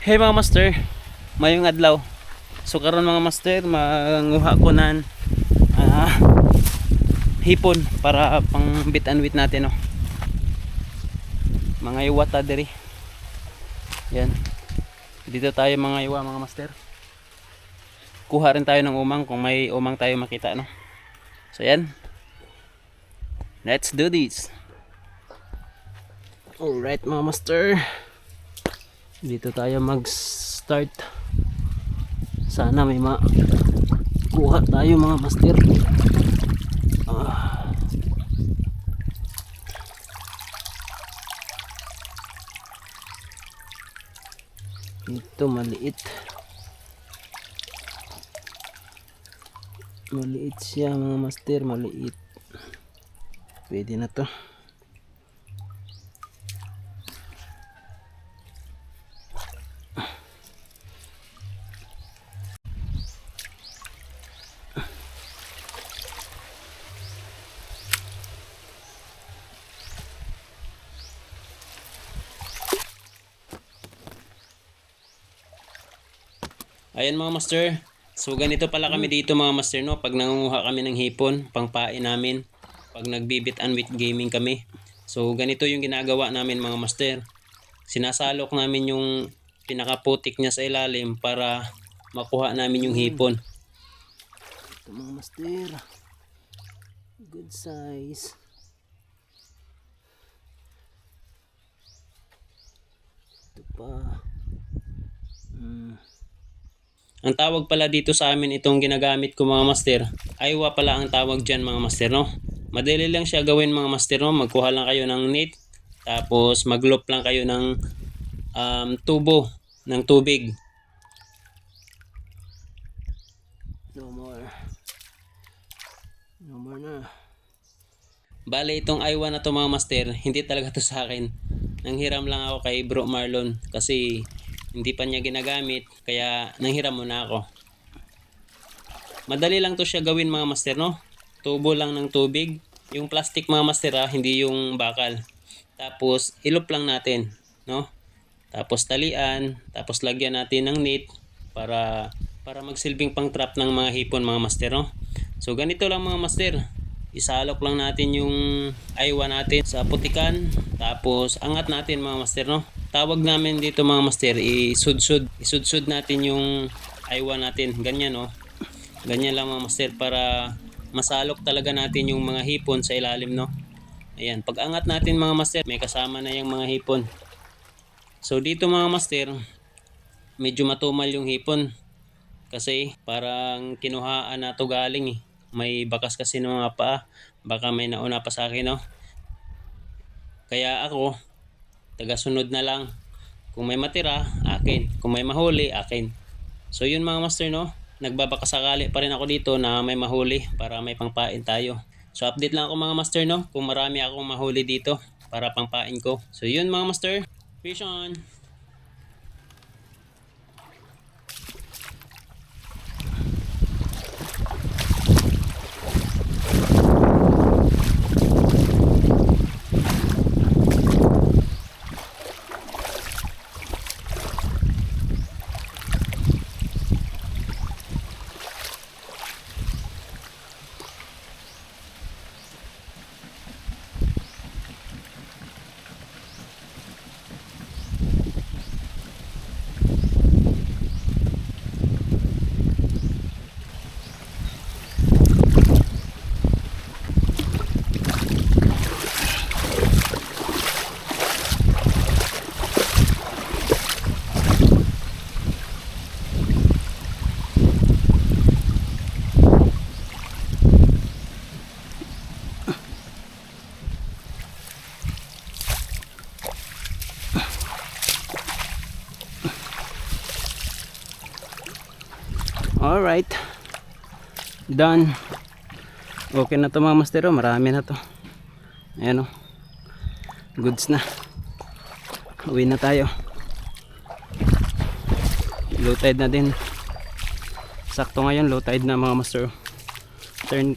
Hey mga master, mayong adlaw. So karon mga master, manguha ko nan hipon para pang bit and wit natin, no. Mga iwa ta diri. Yan. Dito tayo mga iwa mga master. Kuha rin tayo ng umang kung may umang tayo makita, no. So yan. Let's do this. Alright mga master, dito tayo mag-start. Sana may kuha tayo mga master. Ito maliit. Maliit siya mga master, maliit. Pwede na to. Ayan mga master, so ganito pala kami dito mga master, no, pag nangunguha kami ng hipon, pangpain namin, pag nagbibit and wit gaming kami. So ganito yung ginagawa namin mga master, sinasalok namin yung pinakaputik niya sa ilalim para makuha namin yung hipon. Ito mga master, good size. Ito pa. Ang tawag pala dito sa amin itong ginagamit ko mga master, aywa pala ang tawag dyan mga master, no. Madali lang siya gawin mga master, no. Magkuha lang kayo ng net, tapos mag-loop lang kayo ng tubo ng tubig. No more na. Bale itong aywa na to mga master, hindi talaga to sa akin. Nanghiram lang ako kay Bro Marlon kasi hindi pa niya ginagamit, kaya nanghiram muna ako. Madali lang to siya gawin mga master, no. Tubo lang ng tubig. Yung plastic mga master, hindi yung bakal. Tapos ilop lang natin, no. Tapos talian, tapos lagyan natin ng net para magsilbing pang trap ng mga hipon mga master, no. So ganito lang mga master. Isalok lang natin yung aywa natin sa putikan, tapos angat natin mga master, no. Tawag namin dito mga master, isudsud natin yung aywa natin, ganyan, no. Ganyan lang mga master para masalok talaga natin yung mga hipon sa ilalim, no. Ayan, pag angat natin mga master, may kasama na yung mga hipon. So dito mga master, medyo matumal yung hipon kasi parang kinuhaan na to galing, may bakas kasi ng mga paa, baka may nauna pa sa akin, no. Kaya ako tagasunod na lang. Kung may matira, akin. Kung may mahuli, akin. So yun mga master, no. Nagbabakasakali pa rin ako dito na may mahuli para may pangpain tayo. So update lang ako mga master, no, kung marami akong mahuli dito para pangpain ko. So yun mga master, fish on. Alright, done. Okay na to mga master, marami na to. Ayan, goods na. Uwi na tayo. Low tide na din. Sakto ngayon low tide na mga master. Turn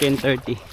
10:30.